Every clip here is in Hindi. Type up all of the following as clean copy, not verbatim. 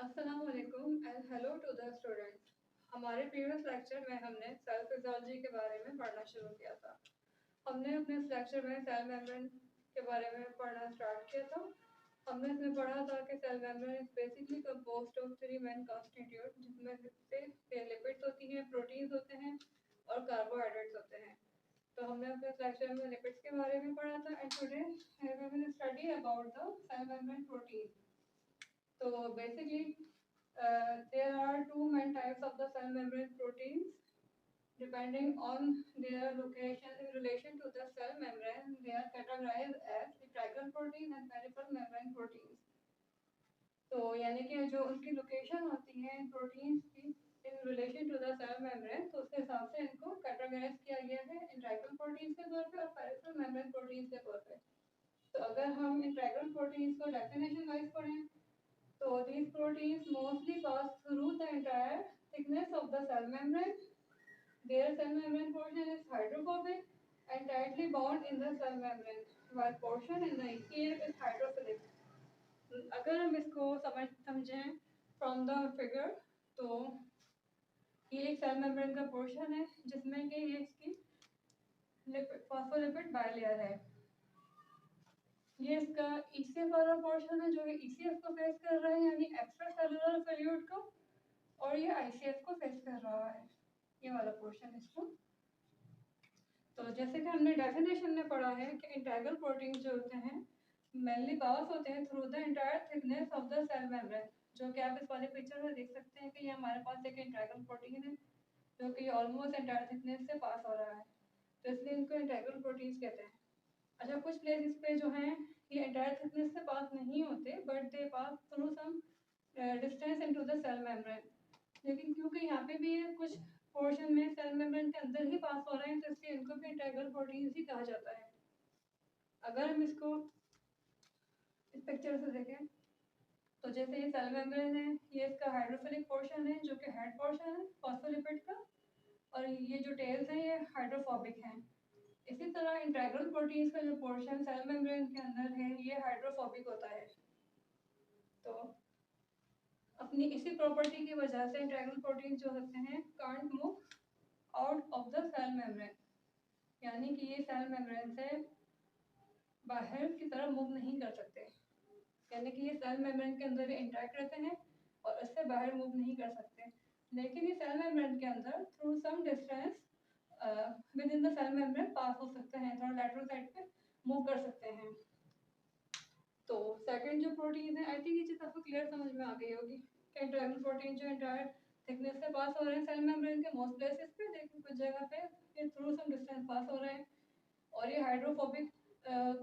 अस्सलाम वालेकुम and hello to the students. हमारे प्रीवियस लेक्चर में हमने सेल फिजियोलॉजी के बारे में पढ़ना शुरू किया था। हमने अपने इस लेक्चर में सेल मेम्ब्रेन के बारे में पढ़ना स्टार्ट किया था। हमने इसमें पढ़ा था कि cell membrane is basically composed of three main constitute, जिसमें से लिपिड्स होती हैं, प्रोटीन्स होते हैं और कार्बोहाइड्रेट्स होते हैं। तो हमने अपने इस लेक्चर में लिपिड्स के बारे में पढ़ा था and today we will study about the cell membrane protein. So basically, there are two main types of the cell membrane proteins. Depending on their location in relation to the cell membrane, they are categorized as integral protein and peripheral membrane proteins. तो यानी कि जो उनकी लोकेशन होती है प्रोटीन्स की in relation to the cell membrane, तो उसके हिसाब से इनको कैटेगराइज किया गया है इंटेग्रल प्रोटीन्स के तौर पे और पेरिफेरल मेम्ब्रेन प्रोटीन्स के तौर पे। तो अगर हम इंटेग्रल प्रोटीन्स को डेफिनेशन वाइज पढ़ें, so these proteins mostly pass through the entire thickness of the cell membrane. Their cell membrane portion is hydrophobic and tightly bound in the cell membrane, while portion in the ECF is hydrophilic. अगर हम इसको समझें from the figure, तो ये एक सेल मेम्ब्रेन का पोर्शन है जिसमें कि ये इसकी फॉस्फोलिपिड बाइलेयर है। ये इसका ECF वाला पोर्शन है जो ECF को फेस कर रहा है, यानी एक्स्ट्रा सेलुलर फ्लूइड को, और ये ICF को फेस कर रहा है, ये वाला पोर्शन इसको। तो जैसे कि हमने डेफिनेशन में पढ़ा है कि इंटेग्रल प्रोटीन जो होते हैं मेनली पास होते हैं through the entire thickness of the cell membrane, जो कि आप इस वाले पिक्चर में देख सकते हैं कि ये हमारे पास एक इंटेग्रल प्रोटीन है जो कि ऑलमोस्ट एंटायर थिकनेस से पास हो रहा है, तो इसलिए इनको इंटेग्रल प्रोटीन्स कहते हैं। अच्छा, कुछ प्लेसेस पे जो हैं ये एंटायर थिकनेस से पास नहीं होते, but they pass through some distance into the cell membrane, लेकिन क्योंकि यहाँ पे भी ये कुछ पोर्शन में सेल मेम्ब्रेन के अंदर ही पास हो रहे हैं, तो इसलिए इनको भी इंटेग्रल प्रोटीन्स ही कहा जाता है। अगर हम इसको इस पिक्चर से देखें, तो जैसे ये सेल मेम्ब्रेन है, ये इसका हाइड्रोफिलिक पोर्शन है जो कि हेड पोर्शन है फॉस्फोलिपिड का, और ये जो टेल्स हैं ये हाइड्रोफोबिक हैं। इसी तरह इंटेग्रल प्रोटीन्स का जो पोर्शन सेल मेम्ब्रेन के अंदर है ये हाइड्रोफोबिक होता है। तो अपनी इसी प्रॉपर्टी की वजह से इंटेग्रल प्रोटीन्स जो होते हैं can't move out of the cell membrane, यानी कि ये सेल मेम्ब्रेन से बाहर की तरफ मूव नहीं कर सकते, यानी कि ये सेल मेम्ब्रेन के अंदर इंटैक्ट रहते हैं और इससे बाहर मूव नहीं कर सकते। लेकिन ये सेल मेम्ब्रेन के अंदर through some distance within the cell membrane pass हो सकते हैं, थोड़ा लैटरल साइड पे मूव कर सकते हैं। तो सेकंड जो प्रोटीन है, आई थिंक ये चीज़ आपको क्लियर समझ में आ गई होगी कि इंटेग्रल प्रोटीन जो इंटायर थिकनेस से पास हो रहे हैं सेल मेम्ब्रेन के मोस्ट प्लेसेस पे, लेकिन कुछ जगह पे ये थ्रू सम डिस्टेंस पास हो रहे हैं, और ये हाइड्रोफोबिक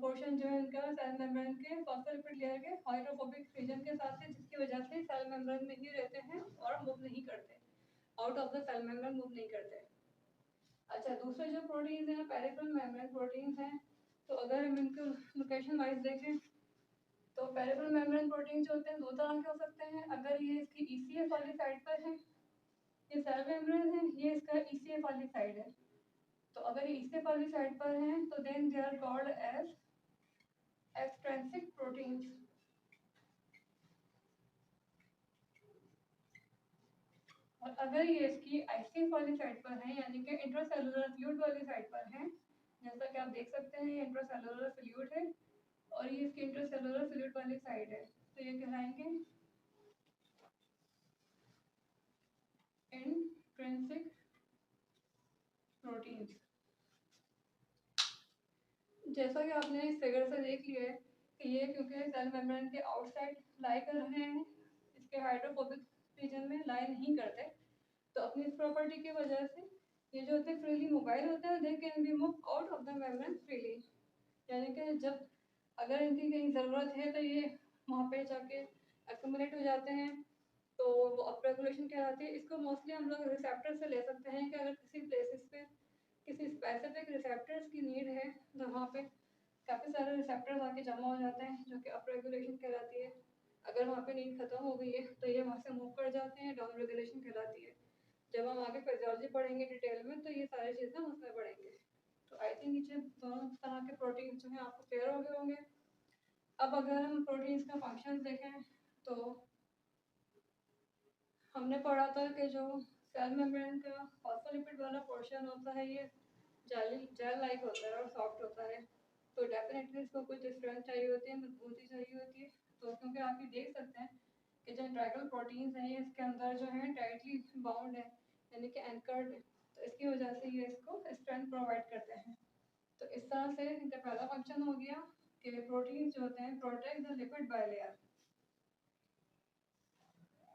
पोर्शन जो है इनका सेल मेम्ब्रेन के फॉस्फोलिपिड लेयर के हाइड्रोफोबिक रीजन के साथ है, जिसकी वजह से सेल मेम्ब्रेन में ही रहते हैं और मूव नहीं करते, out of the cell membrane move नहीं करते। अच्छा, दूसरे जो प्रोटीन्स हैं पेरिफेरल मेम्ब्रेन प्रोटीन्स हैं, तो अगर हम इनको लोकेशन वाइज देखें, तो पेरिफेरल मेम्ब्रेन प्रोटीन जो होते हैं दो तरह के हो सकते हैं। अगर ये इसकी ECF वाली साइड पर है, ये सेल मेम्ब्रेन है, ये इसका ECF वाली साइड है, तो अगर ये ECF वाली साइड पर है तो then they are called as extrinsic proteins, और अगर ये इसकी ICF वाली साइड पर है, यानी कि इंट्रासेलुलर फ्लूइड वाली साइड पर है, जैसा कि आप देख सकते हैं ये इंट्रासेलुलर फ्लूइड है और ये इसकी इंट्रासेलुलर फ्लूइड वाली साइड है, तो ये कहलाएंगे इंट्रिंसिक प्रोटीन्स। जैसा कि आपने इस फिगर से देख लिया है कि ये क्योंकि सेल मेम्ब्रेन के आउटसाइड लाई कर रहे हैं, इसके हाइड्रोफोबिक रीजन में लाई नहीं करते, तो अपनी इस प्रॉपर्टी की वजह से ये जो होते हैं फ्रीली मोबाइल होते हैं, they can be move out of the membrane freely, यानी कि जब अगर इनकी कहीं ज़रूरत है तो ये वहाँ पे जाके एक्यूमुलेट हो जाते हैं, तो वो अपरेगुलेशन कहलाती है। इसको मोस्टली हम लोग रिसेप्टर से ले सकते हैं कि अगर किसी प्लेसेस पे किसी स्पेसिफिक रिसेप्टर्स की नीड है तो वहाँ पे काफ़ी सारे रिसेप्टर्स आके जमा हो जाते हैं जो कि अप रेगुलेशन कहलाती है। अगर वहाँ पे नीड खत्म हो गई है तो ये वहाँ से मूव कर जाते हैं, डाउन रेगुलेशन कहलाती है। जब हम आगे फिजियोलॉजी पढ़ेंगे डिटेल में तो ये सारी चीज़ें उसमें पढ़ेंगे। तो आई थिंक ये दोनों तरह के प्रोटीन जो हैं आपको क्लियर हो गए होंगे। अब अगर हम प्रोटीन्स का फंक्शन देखें, तो हमने पढ़ा था कि जो सेल मेम्ब्रेन का फॉस्फोलिपिड वाला पोर्शन होता है ये जेल लाइक होता है और सॉफ्ट होता है, तो डेफिनेटली इसको कुछ स्ट्रेंथ चाहिए होती है, मजबूती चाहिए होती है। तो क्योंकि आप ये देख सकते हैं कि जो इंट्राइकल प्रोटीन्स हैं इसके अंदर जो है टाइटली बाउंड है, यानी कि एंकर्ड है, तो इसकी वजह से ये इसको स्ट्रेंथ प्रोवाइड करते हैं। तो इस तरह से इनका पहला फंक्शन हो गया कि प्रोटीन्स जो होते हैं प्रोटेक्ट द लिपिड बाइलेयर।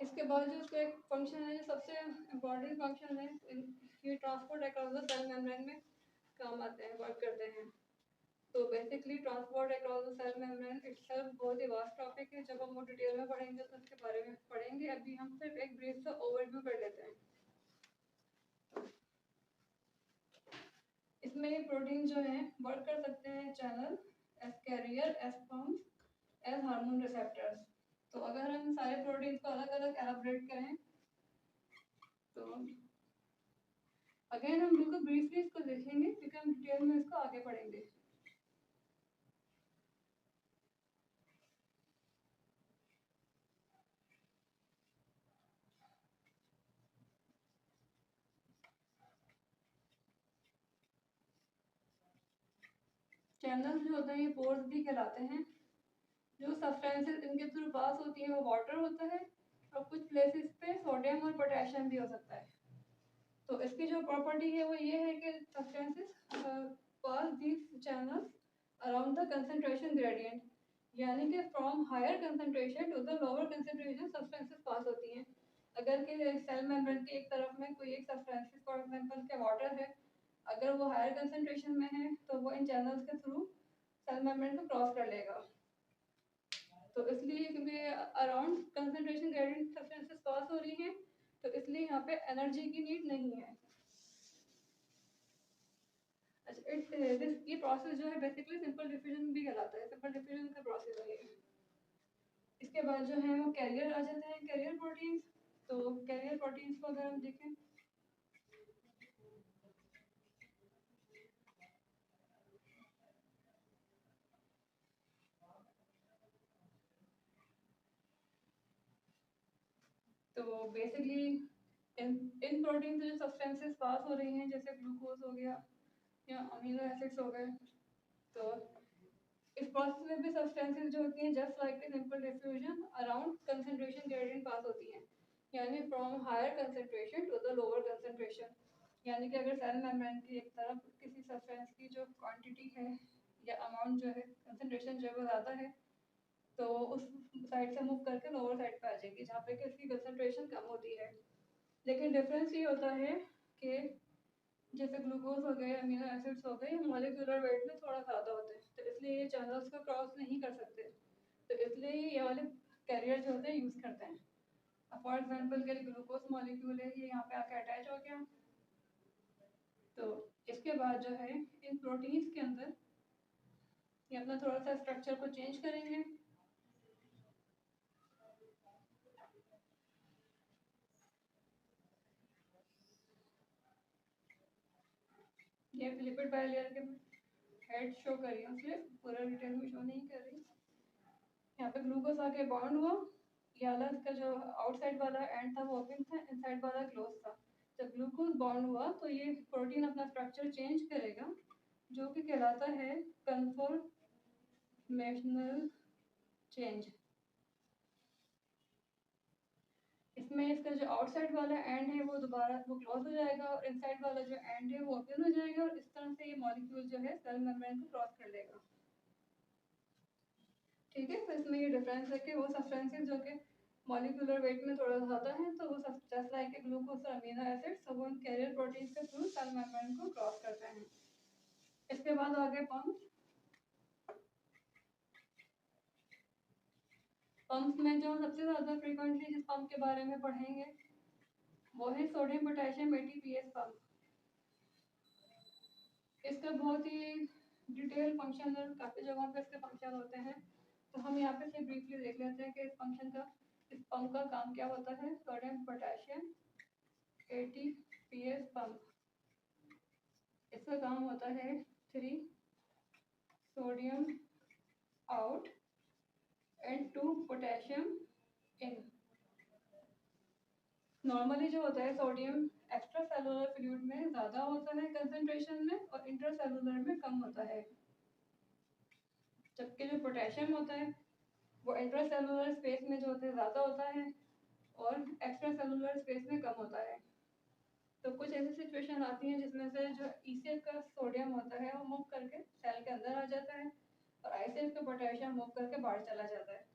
इसके बाद जो इसका एक फंक्शन है जो सबसे इम्पोर्टेंट फंक्शन है, ये transport across the cell membrane में काम आते हैं, वर्क करते हैं। तो basically transport across the cell membrane itself बहुत ही वास्ट टॉपिक है, जब हम वो डिटेल में पढ़ेंगे तो उसके बारे में पढ़ेंगे। अभी हम सिर्फ एक ब्रीफ सा ओवरव्यू कर लेते हैं। इसमें ये प्रोटीन जो है वर्क कर सकते हैं channel, as carrier, as pump, as hormone receptors. तो अगर हम सारे प्रोटीन को अलग अलग एलाबरेट करें तो अगेन हम बिल्कुल ब्रीफली इसको देखेंगे, क्योंकि हम डिटेल में इसको आगे पढ़ेंगे। चैनल्स जो होते हैं ये पोर्स भी कहलाते हैं। जो सब्सटेंसेस इनके थ्रू पास होती है वो वाटर होता है, और कुछ प्लेसेस पे सोडियम और पोटेशियम भी हो सकता है। तो इसकी जो प्रॉपर्टी है वो ये है कि substances pass these channels around the concentration gradient, यानी कि from higher concentration to the lower concentration substances pass होती हैं। अगर के सेल मेम्ब्रेन की एक तरफ में कोई एक सब्सटेंसेस फॉर एग्जांपल के वाटर है, अगर वो हायर कंसंट्रेशन में है तो वो इन चैनल्स के थ्रू सेल मेम्ब्रेन को क्रॉस कर लेगा। तो इसलिए क्योंकि अराउंड कंसंट्रेशन ग्रेडियंट सब्सटेंसेस पास हो रही हैं, तो इसलिए यहाँ पे एनर्जी की नीड नहीं है। अच्छा, ये प्रोसेस जो है बेसिकली सिंपल डिफ्यूजन भी कहलाता है, सिंपल डिफ्यूजन का प्रोसेस है ये। इसके बाद जो है वो कैरियर आ जाते हैं, कैरियर प्रोटीन्स। तो कैरियर प्रोटीन्स को अगर हम देखें तो बेसिकली इन प्रोटीन से जो सब्सटेंसेस पास हो रही हैं, जैसे ग्लूकोज हो गया या अमीनो एसिड्स हो गए, तो इस प्रोसेस में भी सब्सटेंसेस जो होती हैं just like simple diffusion around concentration gradient pass होती हैं, यानी from higher concentration to the lower concentration. यानी कि अगर सेल मेम्ब्रेन की एक तरफ किसी सब्सटेंस की जो क्वांटिटी है या अमाउंट जो है कंसंट्रेशन जो है वो ज़्यादा है, तो उस साइड से मूव करके लोअर साइड पे आ जाएगी जहाँ पे कि इसकी कंसंट्रेशन कम होती है। लेकिन डिफरेंस ये होता है कि जैसे ग्लूकोज हो गए, अमीनो एसिड्स हो गए, मॉलिक्यूलर वेट में थोड़ा ज़्यादा होते हैं, तो इसलिए ये चैनल्स को क्रॉस नहीं कर सकते, तो इसलिए ये वाले कैरियर जो होते हैं यूज़ करते हैं। फॉर एग्जांपल के ग्लूकोज मॉलिक्यूल है, ये यहाँ पे आके अटैच हो गया। तो इसके बाद जो है इन प्रोटीन्स के अंदर ये अपना थोड़ा सा स्ट्रक्चर को चेंज करेंगे। ये लिपिड बाइलेयर के हेड शो कर रही हूँ, इसलिए पूरा डिटेल में शो नहीं कर रही। यहाँ पे ग्लूकोज आके बॉन्ड हुआ, ये वाला इसका जो आउटसाइड वाला एंड था वो ओपन था, इनसाइड वाला क्लोज था। जब ग्लूकोज बॉन्ड हुआ तो ये प्रोटीन अपना स्ट्रक्चर चेंज करेगा, जो कि कहलाता है कन्फॉर्मेशनल चेंज। इसमें इसका जो आउटसाइड वाला एंड है वो दोबारा वो क्लोज हो जाएगा, और इनसाइड वाला जो एंड है वो ओपन हो जाएगा, और इस तरह से ये मॉलिक्यूल जो है सेल मेम्ब्रेन को क्रॉस कर लेगा। ठीक है, तो इसमें ये डिफरेंस है कि वो सब्सटेंसेस जो कि मॉलिक्यूलर वेट में थोड़ा ज़्यादा है, तो वो सब जस्ट लाइक ग्लूकोज और अमीनो एसिड्स, तो वो इन कैरियर प्रोटीन के थ्रू सेल मेम्ब्रेन को क्रॉस करते हैं। इसके बाद आगे पंप्स में जो सबसे ज़्यादा फ्रीक्वेंटली जिस पंप के बारे में पढ़ेंगे वो है सोडियम पोटेशियम एटीपीएस पंप। इसका बहुत ही डिटेल फंक्शन है, काफ़ी जगहों पे इसके फंक्शन होते हैं, तो हम यहाँ पे से ब्रीफली देख लेते हैं कि इस फंक्शन का, इस पंप का काम क्या होता है। सोडियम पोटेशियम एटीपीएस पंप, इसका काम होता है 3 sodium out and 2 potassium in. Normally जो होता है सोडियम एक्स्ट्रा सेलुलर फ्लूइड में ज़्यादा होता है कंसंट्रेशन में और इंट्रासेलुलर में कम होता है, जबकि जो पोटेशियम होता है वो इंट्रासेलुलर स्पेस में जो होता है ज़्यादा होता है और एक्स्ट्रा सेलुलर स्पेस में कम होता है। तो कुछ ऐसी सिचुएशन आती हैं जिसमें से जो ECF का सोडियम होता है वो मूव करके सेल के अंदर आ जाता है और ICF का पोटेशियम मूव करके बाहर चला जाता है।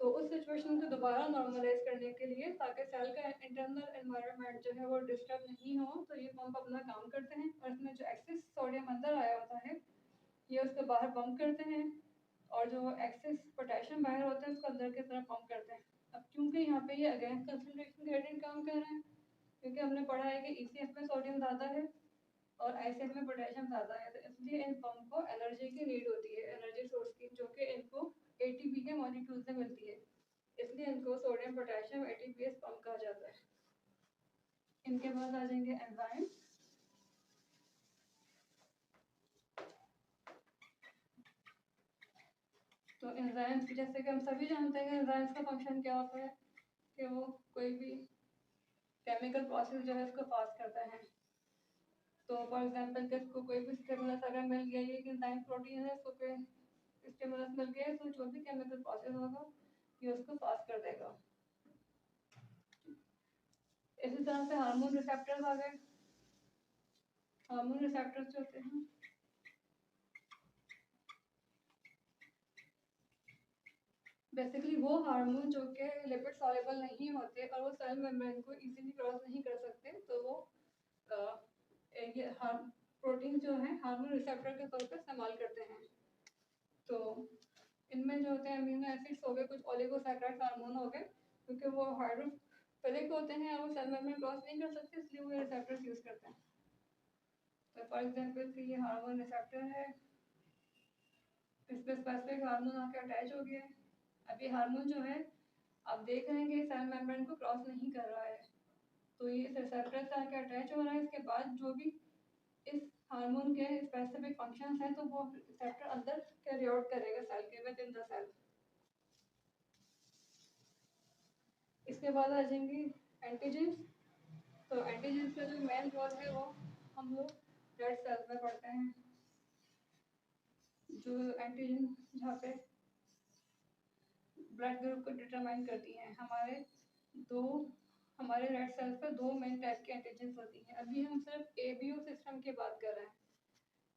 तो उस सिचुएशन को दोबारा नॉर्मलाइज करने के लिए ताकि सेल का इंटरनल एनवायरनमेंट जो है वो डिस्टर्ब नहीं हो, तो ये पंप अपना काम करते हैं और इसमें जो एक्सेस सोडियम अंदर आया होता है ये उसको बाहर पंप करते हैं और जो एक्सेस पोटेशियम बाहर होता है उसको अंदर की तरफ पंप करते हैं। अब क्योंकि यहाँ पे ये अगेंस्ट कंसंट्रेशन ग्रेडियंट काम कर रहे हैं, क्योंकि हमने पढ़ा है कि ECF में सोडियम ज़्यादा है और ICF में पोटेशियम ज़्यादा है, तो इसलिए इन पंप को एनर्जी की नीड होती है, एनर्जी सोर्स की, जो कि इनको ATP के मॉलिक्यूल से मिलती है, इसलिए इनको सोडियम पोटेशियम ATPase पंप कहा जाता है। इनके बाद आ जाएंगे एंजाइम। तो एंजाइम्स जैसे कि हम सभी जानते हैं एंजाइम्स का फंक्शन क्या होता है कि वो कोई भी केमिकल प्रोसेस जो है उसको पास करता है। तो फॉर एग्जांपल कि इसको कोई भी स्टिमुलस अगर मिल गया, ये एंजाइम प्रोटीन है, इसको कोई स्टिमुलस मिल गया तो जो भी केमिकल प्रोसेस होगा ये उसको पास कर देगा। इसी तरह से हार्मोन रिसेप्टर्स आ गए। हार्मोन रिसेप्टर्स जो होते हैं बेसिकली वो हार्मोन जो कि लिपिड सॉल्युबल नहीं होते और वो सेल मेम्ब्रेन को इजीली क्रॉस नहीं कर सकते, तो वो ये प्रोटीन जो है हार्मोन रिसेप्टर के तौर पर इस्तेमाल करते हैं। तो इनमें जो होते हैं अमीनो एसिड्स हो गए, कुछ ओलिगोसैकेराइड हार्मोन हो गए, क्योंकि वो हाइड्रोफिलिक होते हैं और वो सेल मेम्ब्रेन क्रॉस नहीं कर सकते, इसलिए वो रिसेप्टर्स यूज करते हैं। तो फॉर एग्जांपल ये हार्मोन रिसेप्टर है, इस पे स्पेसिफिक हार्मोन आके अटैच हो गया है। अब ये हार्मोन जो है आप देख रहे हैं कि सेल मेम्ब्रेन को क्रॉस नहीं कर रहा है, तो ये रिसेप्टर से आके अटैच हो रहा है। इसके बाद जो भी इस हार्मोन के स्पेसिफिक फंक्शंस हैं तो वो रिसेप्टर अंदर कैरी आउट करेगा सेल के विद इन द सेल। इसके बाद आ जाएंगे एंटीजेंस। तो एंटीजेंस का जो मेन रोल है वो हम लोग रेड सेल्स में पढ़ते हैं। जो एंटीजन जहाँ पे ब्लड ग्रुप को डिटरमाइन करती हैं, हमारे रेड सेल्स पर दो मेन टाइप के एंटीजेंस होती हैं। अभी हम सिर्फ ABO सिस्टम की बात कर रहे हैं।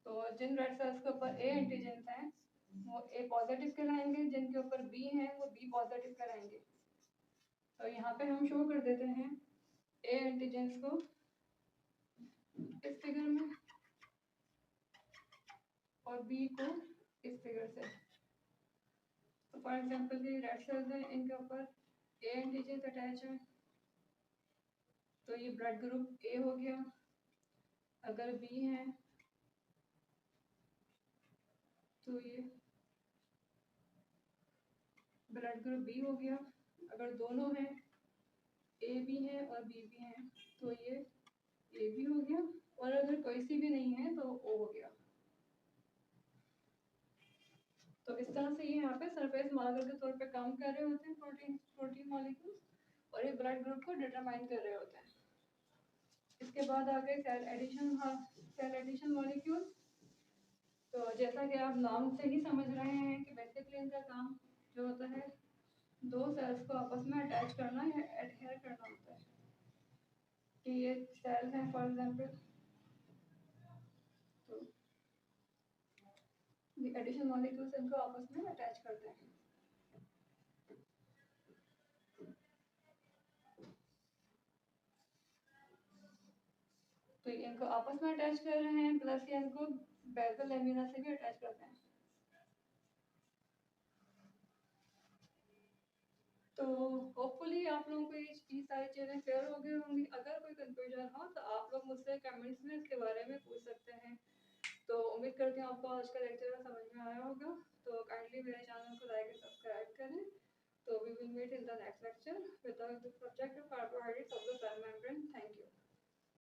तो जिन रेड सेल्स के ऊपर A एंटीजेंस हैं वो A पॉजिटिव कहलाएंगे, जिनके ऊपर B हैं वो B पॉजिटिव कहलाएंगे। तो यहाँ पे हम शो कर देते हैं A एंटीजेंस को इस फिगर में और B को इस फिगर से। तो फॉर एग्जांपल ये रेड सेल्स हैं, इनके ऊपर A एंटीजेंस अटैच है, तो ये ब्लड ग्रुप A हो गया। अगर B है तो ये ब्लड ग्रुप B हो गया। अगर दोनों हैं A भी है और B भी है तो ये A भी हो गया, और अगर कोई सी भी नहीं है तो O हो गया। तो इस तरह से ये यहाँ पे सरफेस मार्कर के तौर पे काम कर रहे होते हैं प्रोटीन मॉलिक्यूल्स, और ये ब्लड ग्रुप को डिटरमाइन कर रहे होते हैं। इसके बाद आ गए सेल एडिशन मॉलिक्यूल्स। तो जैसा कि आप नाम से ही समझ रहे हैं कि बेसिकली इनका काम जो होता है दो सेल्स को आपस में अटैच करना या एडहेयर करना होता है। कि ये सेल है फॉर एग्जांपल, तो ये एडिशन मॉलिक्यूल्स इनको आपस में अटैच करते हैं। तो इनको आपस में अटैच कर रहे हैं, प्लस ये इनको बेसल लेमिना से भी अटैच करते हैं। तो होपफुली आप लोगों को ये सारी चीज़ें क्लियर हो गई होंगी। अगर कोई कंफ्यूजन हो तो आप लोग मुझसे कमेंट्स में इसके बारे में पूछ सकते हैं। तो उम्मीद करती हूँ आपको आज का लेक्चर समझ में आया होगा। तो काइंडली मेरे चैनल को लाइक एंड सब्सक्राइब करें। तो we will meet in the next lecture with the subject of carbohydrates of the cell membrane. Thank you.